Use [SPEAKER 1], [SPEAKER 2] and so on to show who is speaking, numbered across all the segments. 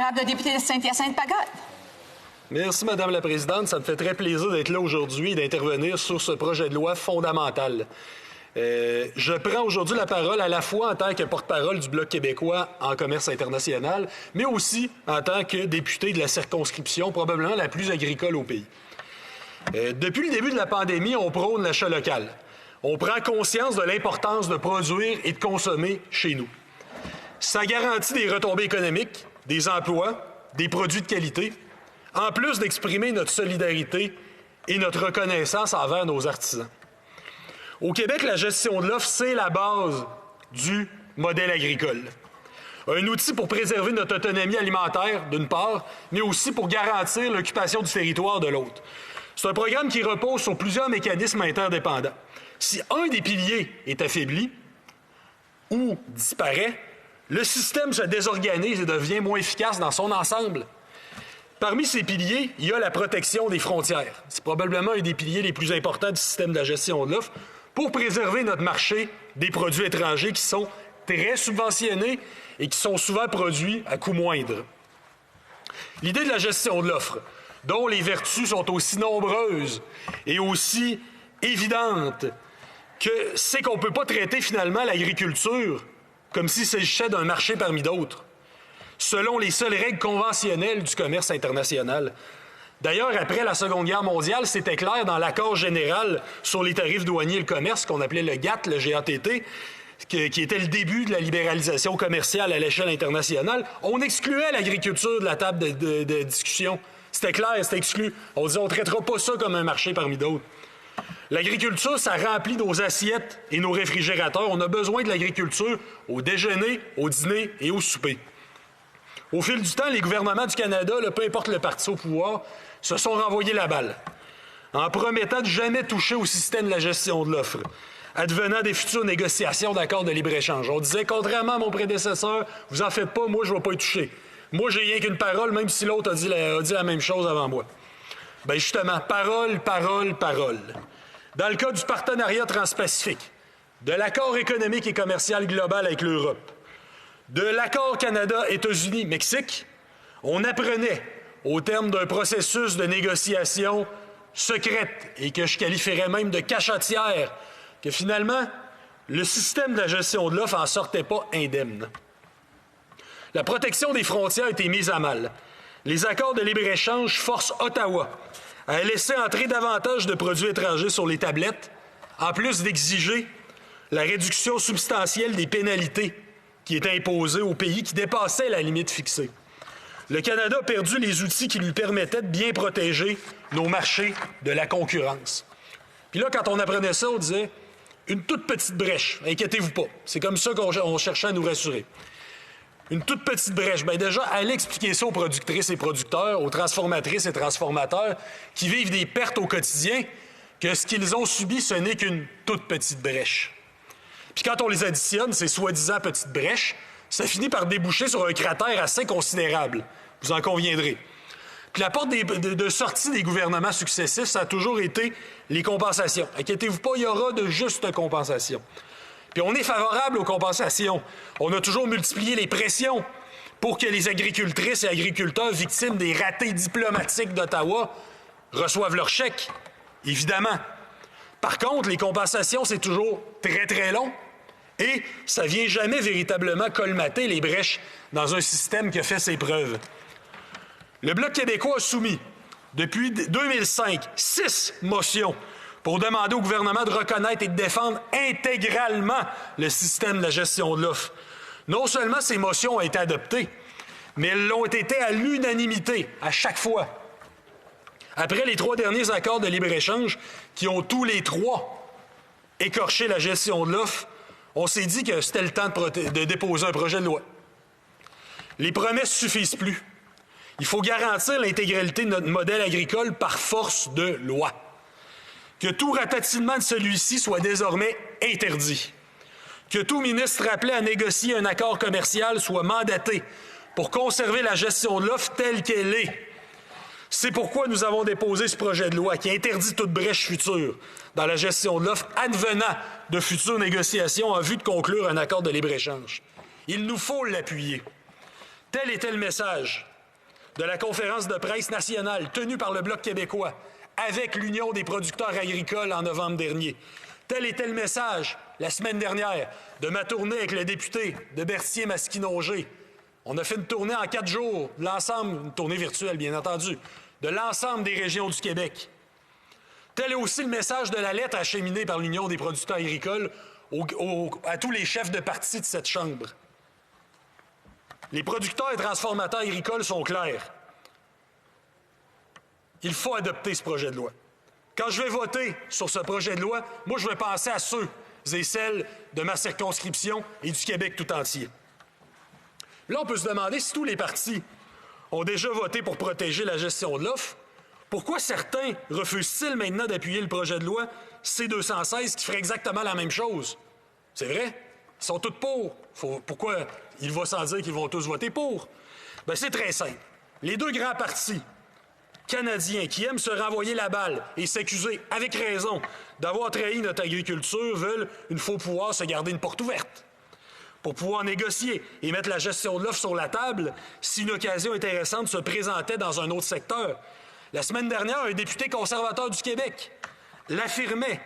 [SPEAKER 1] Honorable député de Saint-Hyacinthe-Pagode.
[SPEAKER 2] Merci, Madame la Présidente. Ça me fait très plaisir d'être là aujourd'hui et d'intervenir sur ce projet de loi fondamental. Je prends aujourd'hui la parole à la fois en tant que porte-parole du Bloc québécois en commerce international, mais aussi en tant que député de la circonscription, probablement la plus agricole au pays. Depuis le début de la pandémie, on prône l'achat local. On prend conscience de l'importance de produire et de consommer chez nous. Ça garantit des retombées économiques, des emplois, des produits de qualité, en plus d'exprimer notre solidarité et notre reconnaissance envers nos artisans. Au Québec, la gestion de l'offre, c'est la base du modèle agricole. Un outil pour préserver notre autonomie alimentaire, d'une part, mais aussi pour garantir l'occupation du territoire, de l'autre. C'est un programme qui repose sur plusieurs mécanismes interdépendants. Si un des piliers est affaibli ou disparaît, le système se désorganise et devient moins efficace dans son ensemble. Parmi ces piliers, il y a la protection des frontières. C'est probablement un des piliers les plus importants du système de la gestion de l'offre pour préserver notre marché des produits étrangers qui sont très subventionnés et qui sont souvent produits à coût moindre. L'idée de la gestion de l'offre, dont les vertus sont aussi nombreuses et aussi évidentes, c'est qu'on ne peut pas traiter finalement l'agriculture comme s'il s'agissait d'un marché parmi d'autres, selon les seules règles conventionnelles du commerce international. D'ailleurs, après la Seconde Guerre mondiale, c'était clair dans l'accord général sur les tarifs douaniers et le commerce, qu'on appelait le GATT, le GATT, qui était le début de la libéralisation commerciale à l'échelle internationale. On excluait l'agriculture de la table de discussion. C'était clair, c'était exclu. On disait, on ne traitera pas ça comme un marché parmi d'autres. L'agriculture, ça remplit nos assiettes et nos réfrigérateurs. On a besoin de l'agriculture au déjeuner, au dîner et au souper. Au fil du temps, les gouvernements du Canada, peu importe le parti au pouvoir, se sont renvoyés la balle en promettant de jamais toucher au système de la gestion de l'offre, advenant des futures négociations d'accords de libre-échange. On disait, contrairement à mon prédécesseur, vous en faites pas, moi, je ne vais pas y toucher. Moi, j'ai rien qu'une parole, même si l'autre a dit la même chose avant moi. Bien, justement, parole, parole, parole. Dans le cas du partenariat transpacifique, de l'accord économique et commercial global avec l'Europe, de l'accord Canada-États-Unis-Mexique, on apprenait, au terme d'un processus de négociation secrète et que je qualifierais même de cachottière, que finalement, le système de la gestion de l'offre n'en sortait pas indemne. La protection des frontières a été mise à mal. Les accords de libre-échange forcent Ottawa à laisser entrer davantage de produits étrangers sur les tablettes, en plus d'exiger la réduction substantielle des pénalités qui étaient imposées aux pays qui dépassaient la limite fixée. Le Canada a perdu les outils qui lui permettaient de bien protéger nos marchés de la concurrence. Puis là, quand on apprenait ça, on disait « une toute petite brèche, inquiétez-vous pas ». C'est comme ça qu'on cherchait à nous rassurer. Une toute petite brèche. Bien déjà, allez expliquer ça aux productrices et producteurs, aux transformatrices et transformateurs qui vivent des pertes au quotidien, que ce qu'ils ont subi, ce n'est qu'une toute petite brèche. Puis quand on les additionne, ces soi-disant petites brèches, ça finit par déboucher sur un cratère assez considérable. Vous en conviendrez. Puis la porte de sortie des gouvernements successifs, ça a toujours été les compensations. Inquiétez-vous pas, il y aura de justes compensations. Puis on est favorable aux compensations. On a toujours multiplié les pressions pour que les agricultrices et agriculteurs victimes des ratés diplomatiques d'Ottawa reçoivent leur chèque, évidemment. Par contre, les compensations, c'est toujours très, très long et ça ne vient jamais véritablement colmater les brèches dans un système qui a fait ses preuves. Le Bloc québécois a soumis, depuis 2005, 6 motions pour demander au gouvernement de reconnaître et de défendre intégralement le système de la gestion de l'offre. Non seulement ces motions ont été adoptées, mais elles l'ont été à l'unanimité, à chaque fois. Après les 3 derniers accords de libre-échange, qui ont tous les 3 écorché la gestion de l'offre, on s'est dit que c'était le temps de déposer un projet de loi. Les promesses ne suffisent plus. Il faut garantir l'intégralité de notre modèle agricole par force de loi. Que tout ratatinement de celui-ci soit désormais interdit. Que tout ministre appelé à négocier un accord commercial soit mandaté pour conserver la gestion de l'offre telle qu'elle est. C'est pourquoi nous avons déposé ce projet de loi qui interdit toute brèche future dans la gestion de l'offre advenant de futures négociations en vue de conclure un accord de libre-échange. Il nous faut l'appuyer. Tel était le message de la conférence de presse nationale tenue par le Bloc québécois avec l'Union des producteurs agricoles en novembre dernier. Tel était le message, la semaine dernière, de ma tournée avec le député de Berthier-Masquinongé. On a fait une tournée en 4 jours, l'ensemble, une tournée virtuelle, bien entendu, de l'ensemble des régions du Québec. Tel est aussi le message de la lettre acheminée par l'Union des producteurs agricoles à tous les chefs de parti de cette Chambre. Les producteurs et transformateurs agricoles sont clairs. Il faut adopter ce projet de loi. Quand je vais voter sur ce projet de loi, moi, je vais penser à ceux et celles de ma circonscription et du Québec tout entier. Là, on peut se demander si tous les partis ont déjà voté pour protéger la gestion de l'offre, pourquoi certains refusent-ils maintenant d'appuyer le projet de loi C-216 qui ferait exactement la même chose? C'est vrai? Ils sont tous pour. Pourquoi il va sans dire qu'ils vont tous voter pour? Bien, c'est très simple. Les deux grands partis canadiens qui aiment se renvoyer la balle et s'accuser, avec raison, d'avoir trahi notre agriculture veulent, une fois au pouvoir, se garder une porte ouverte pour pouvoir négocier et mettre la gestion de l'offre sur la table si une occasion intéressante se présentait dans un autre secteur. La semaine dernière, un député conservateur du Québec affirmait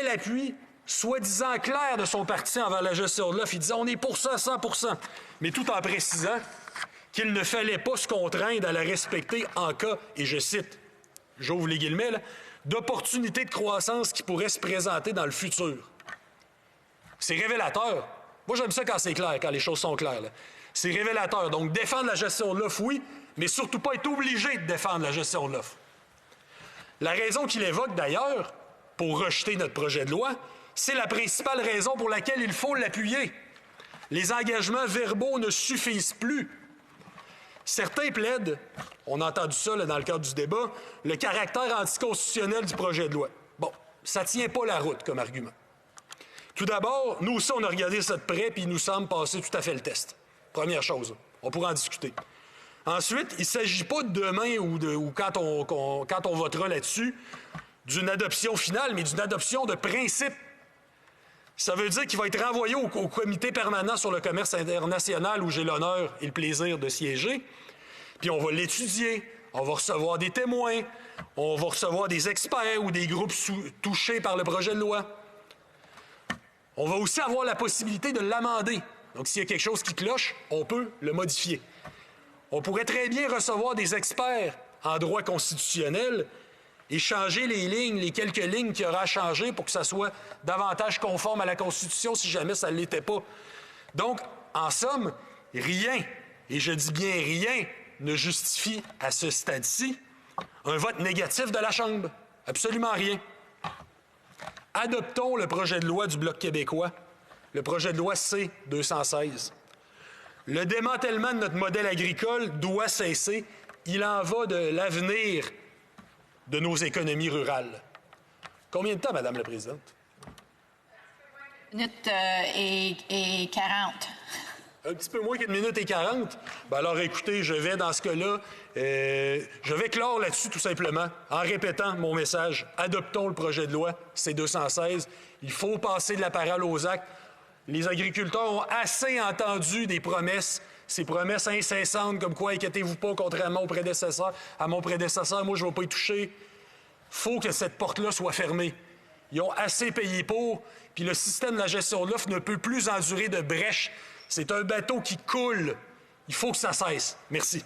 [SPEAKER 2] l'appui soi-disant clair de son parti envers la gestion de l'offre. Il disait « on est pour ça à 100 %, mais tout en précisant qu'il ne fallait pas se contraindre à la respecter en cas, et je cite, j'ouvre les guillemets, d'opportunités de croissance qui pourraient se présenter dans le futur. C'est révélateur. Moi, j'aime ça quand c'est clair, quand les choses sont claires. Là. C'est révélateur. Donc, défendre la gestion de l'offre, oui, mais surtout pas être obligé de défendre la gestion de l'offre. La raison qu'il évoque, d'ailleurs, pour rejeter notre projet de loi, c'est la principale raison pour laquelle il faut l'appuyer. Les engagements verbaux ne suffisent plus. Certains plaident, on a entendu ça là, dans le cadre du débat, le caractère anticonstitutionnel du projet de loi. Bon, ça ne tient pas la route comme argument. Tout d'abord, nous aussi, on a regardé ça de près, puis il nous semble passer tout à fait le test. Première chose, on pourra en discuter. Ensuite, il ne s'agit pas de demain ou quand on votera là-dessus d'une adoption finale, mais d'une adoption de principe. Ça veut dire qu'il va être renvoyé au comité permanent sur le commerce international où j'ai l'honneur et le plaisir de siéger. Puis on va l'étudier, on va recevoir des témoins, on va recevoir des experts ou des groupes touchés par le projet de loi. On va aussi avoir la possibilité de l'amender. Donc s'il y a quelque chose qui cloche, on peut le modifier. On pourrait très bien recevoir des experts en droit constitutionnel et changer les lignes, les quelques lignes qu'il y aura à changer pour que ça soit davantage conforme à la Constitution si jamais ça ne l'était pas. Donc, en somme, rien, et je dis bien rien, ne justifie à ce stade-ci un vote négatif de la Chambre. Absolument rien. Adoptons le projet de loi du Bloc québécois, le projet de loi C-216. Le démantèlement de notre modèle agricole doit cesser. Il en va de l'avenir de nos économies rurales. Combien de temps, Madame la Présidente?
[SPEAKER 1] 1 minute et 40.
[SPEAKER 2] Un petit peu moins qu'une minute et 40. Ben alors, écoutez, je vais, dans ce cas-là, je vais clore là-dessus, tout simplement, en répétant mon message. Adoptons le projet de loi C-216. Il faut passer de la parole aux actes. Les agriculteurs ont assez entendu des promesses, ces promesses incessantes, comme quoi, inquiétez-vous pas, contrairement à mon prédécesseur, moi, je ne vais pas y toucher. Il faut que cette porte-là soit fermée. Ils ont assez payé pour, puis le système de la gestion de l'offre ne peut plus endurer de brèches. C'est un bateau qui coule. Il faut que ça cesse. Merci.